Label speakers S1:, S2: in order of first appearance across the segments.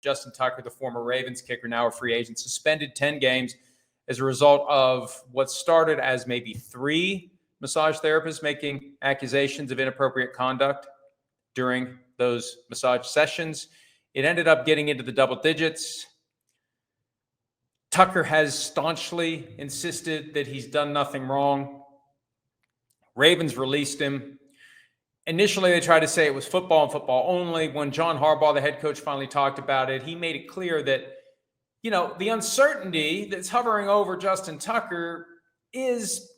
S1: Justin Tucker, the former Ravens kicker, now a free agent, suspended 10 games as a result of what started as maybe 3 massage therapists making accusations of inappropriate conduct during those massage sessions. It ended up getting into the double digits. Tucker has staunchly insisted that he's done nothing wrong. Ravens released him. Initially, they tried to say it was football and football only. When John Harbaugh, the head coach, finally talked about it, he made it clear that, the uncertainty that's hovering over Justin Tucker is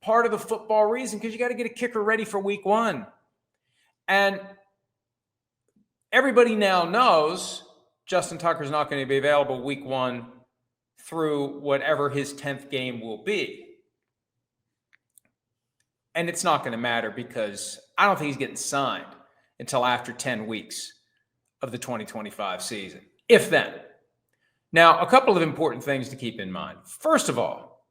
S1: part of the football reason, because you got to get a kicker ready for week 1. And everybody now knows Justin Tucker's not going to be available week 1 through whatever his 10th game will be. And it's not going to matter, because I don't think he's getting signed until after 10 weeks of the 2025 season, if then. Now, a couple of important things to keep in mind. First of all,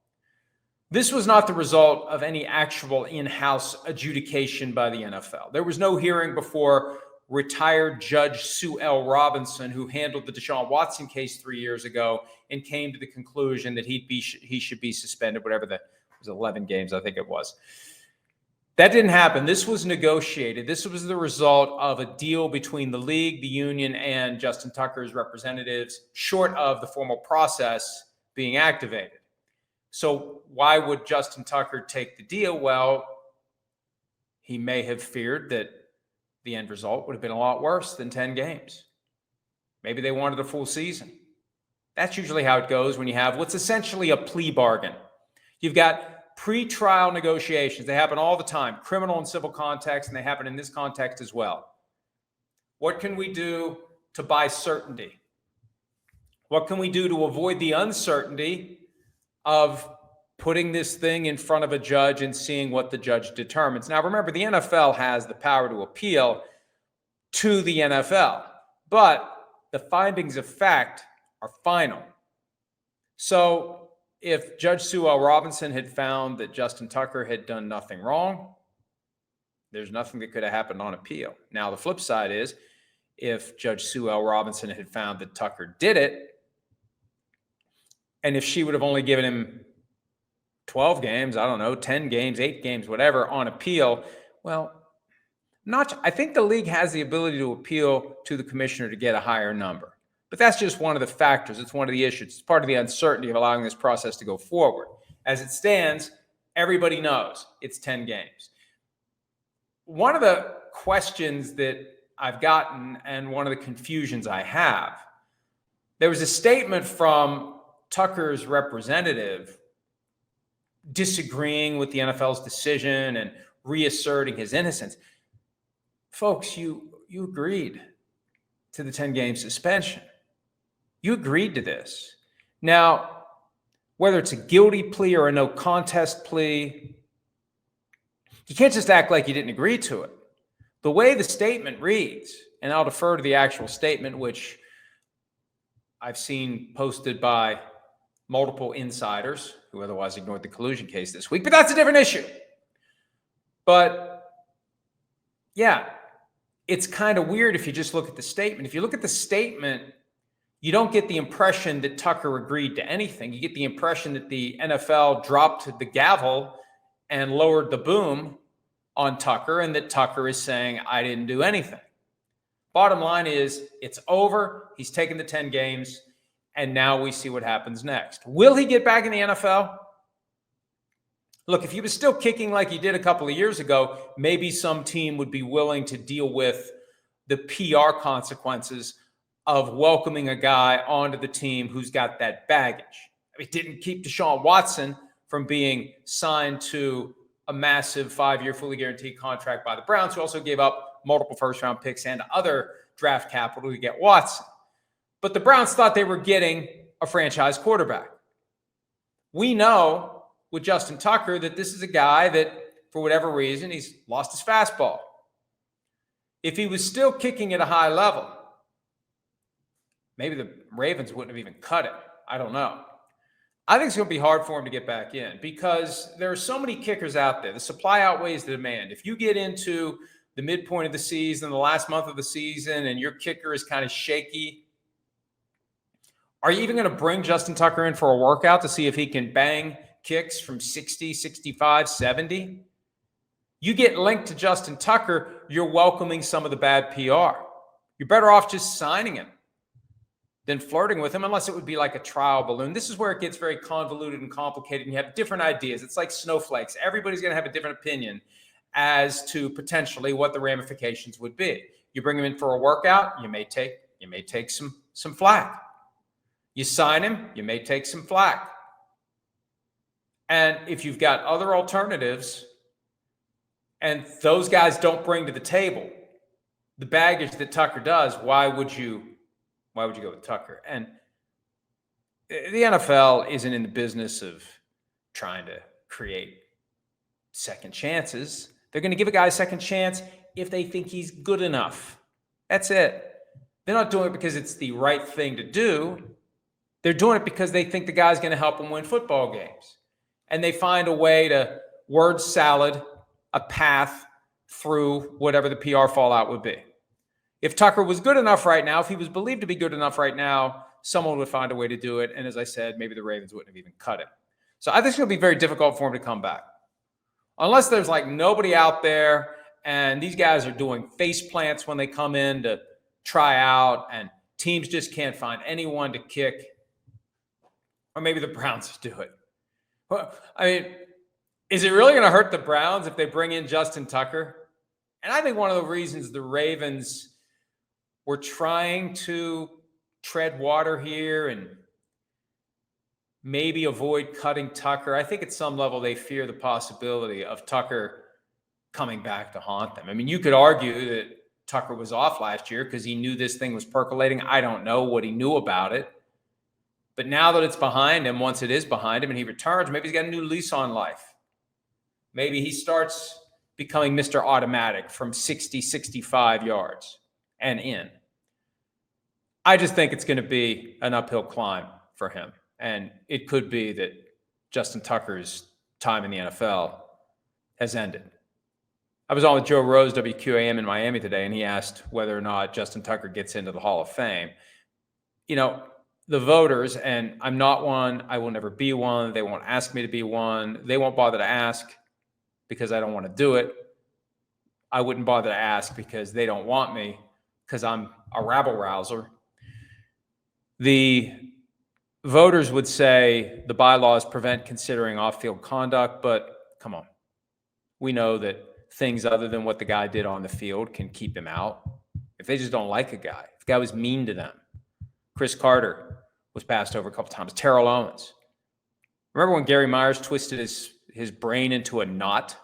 S1: this was not the result of any actual in-house adjudication by the NFL. There was no hearing before retired Judge Sue L. Robinson, who handled the Deshaun Watson case 3 years ago and came to the conclusion that he should be suspended, whatever it was 11 games, I think it was. That didn't happen. This was negotiated. This was the result of a deal between the league, the union, and Justin Tucker's representatives, short of the formal process being activated. So why would Justin Tucker take the deal? Well, he may have feared that the end result would have been a lot worse than 10 games. Maybe they wanted a full season. That's usually how it goes when you have what's essentially a plea bargain. You've got pre-trial negotiations. They happen all the time, criminal and civil context, and they happen in this context as well. What can we do to buy certainty? What can we do to avoid the uncertainty of putting this thing in front of a judge and seeing what the judge determines? Now, remember, the NFL has the power to appeal to the NFL, but the findings of fact are final. So if Judge Sue L. Robinson had found that Justin Tucker had done nothing wrong, there's nothing that could have happened on appeal. Now, the flip side is, if Judge Sue L. Robinson had found that Tucker did it, and if she would have only given him 12 games, 10 games, 8 games, whatever, on appeal, well, I think the league has the ability to appeal to the commissioner to get a higher number. But that's just one of the factors. It's one of the issues. It's part of the uncertainty of allowing this process to go forward. As it stands, everybody knows it's 10 games. One of the questions that I've gotten, and one of the confusions I have, there was a statement from Tucker's representative disagreeing with the NFL's decision and reasserting his innocence. Folks, you agreed to the 10-game suspension. You agreed to this. Now, whether it's a guilty plea or a no contest plea, you can't just act like you didn't agree to it. The way the statement reads, and I'll defer to the actual statement, which I've seen posted by multiple insiders who otherwise ignored the collusion case this week, but that's a different issue. But yeah, it's kind of weird if you just look at the statement. If you look at the statement, you don't get the impression that Tucker agreed to anything. You get the impression that the NFL dropped the gavel and lowered the boom on Tucker, and that Tucker is saying, I didn't do anything. Bottom line is, it's over. He's taken the 10 games, and now we see what happens next. Will he get back in the NFL? Look, if he was still kicking like he did a couple of years ago, maybe some team would be willing to deal with the PR consequences of welcoming a guy onto the team who's got that baggage. It didn't keep Deshaun Watson from being signed to a massive 5-year fully guaranteed contract by the Browns, who also gave up multiple first-round picks and other draft capital to get Watson. But the Browns thought they were getting a franchise quarterback. We know with Justin Tucker that this is a guy that, for whatever reason, he's lost his fastball. If he was still kicking at a high level, maybe the Ravens wouldn't have even cut it. I don't know. I think it's going to be hard for him to get back in, because there are so many kickers out there. The supply outweighs the demand. If you get into the midpoint of the season, the last month of the season, and your kicker is kind of shaky, Are you even going to bring Justin Tucker in for a workout to see if he can bang kicks from 60, 65, 70? You get linked to Justin Tucker, you're welcoming some of the bad PR. You're better off just signing him than flirting with him, unless it would be like a trial balloon. This is where it gets very convoluted and complicated, and you have different ideas. It's like snowflakes. Everybody's going to have a different opinion as to potentially what the ramifications would be. You bring him in for a workout, you may take some flack. You sign him, you may take some flack. And if you've got other alternatives and those guys don't bring to the table the baggage that Tucker does, why would you go with Tucker? And the NFL isn't in the business of trying to create second chances. They're going to give a guy a second chance if they think he's good enough. That's it. They're not doing it because it's the right thing to do. They're doing it because they think the guy's going to help them win football games. And they find a way to word salad a path through whatever the PR fallout would be. If Tucker was good enough right now, if he was believed to be good enough right now, someone would find a way to do it. And as I said, maybe the Ravens wouldn't have even cut him. So I think it's going to be very difficult for him to come back. Unless there's like nobody out there and these guys are doing face plants when they come in to try out and teams just can't find anyone to kick. Or maybe the Browns do it. Well, I mean, is it really going to hurt the Browns if they bring in Justin Tucker? And I think one of the reasons the Ravens were trying to tread water here and maybe avoid cutting Tucker, I think at some level they fear the possibility of Tucker coming back to haunt them. I mean, you could argue that Tucker was off last year because he knew this thing was percolating. I don't know what he knew about it. But now that it's behind him, once it is behind him and he returns, maybe he's got a new lease on life. Maybe he starts becoming Mr. Automatic from 60, 65 yards and in. I just think it's going to be an uphill climb for him. And it could be that Justin Tucker's time in the NFL has ended. I was on with Joe Rose, WQAM in Miami today, and he asked whether or not Justin Tucker gets into the Hall of Fame. You know, the voters, and I'm not one, I will never be one. They won't ask me to be one. They won't bother to ask because I don't want to do it. I wouldn't bother to ask because they don't want me because I'm a rabble rouser. The voters would say the bylaws prevent considering off-field conduct, but come on. We know that things other than what the guy did on the field can keep him out. If they just don't like a guy, if the guy was mean to them. Chris Carter was passed over a couple times. Terrell Owens. Remember when Gary Myers twisted his brain into a knot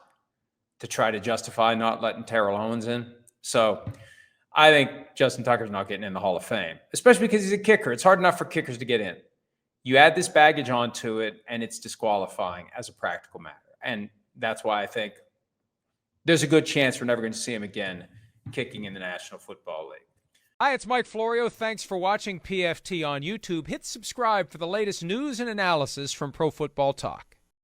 S1: to try to justify not letting Terrell Owens in? So I think Justin Tucker's not getting in the Hall of Fame, especially because he's a kicker. It's hard enough for kickers to get in. You add this baggage onto it, and it's disqualifying as a practical matter. And that's why I think there's a good chance we're never going to see him again kicking in the National Football League. Hi, it's Mike Florio. Thanks for watching PFT on YouTube. Hit subscribe for the latest news and analysis from Pro Football Talk.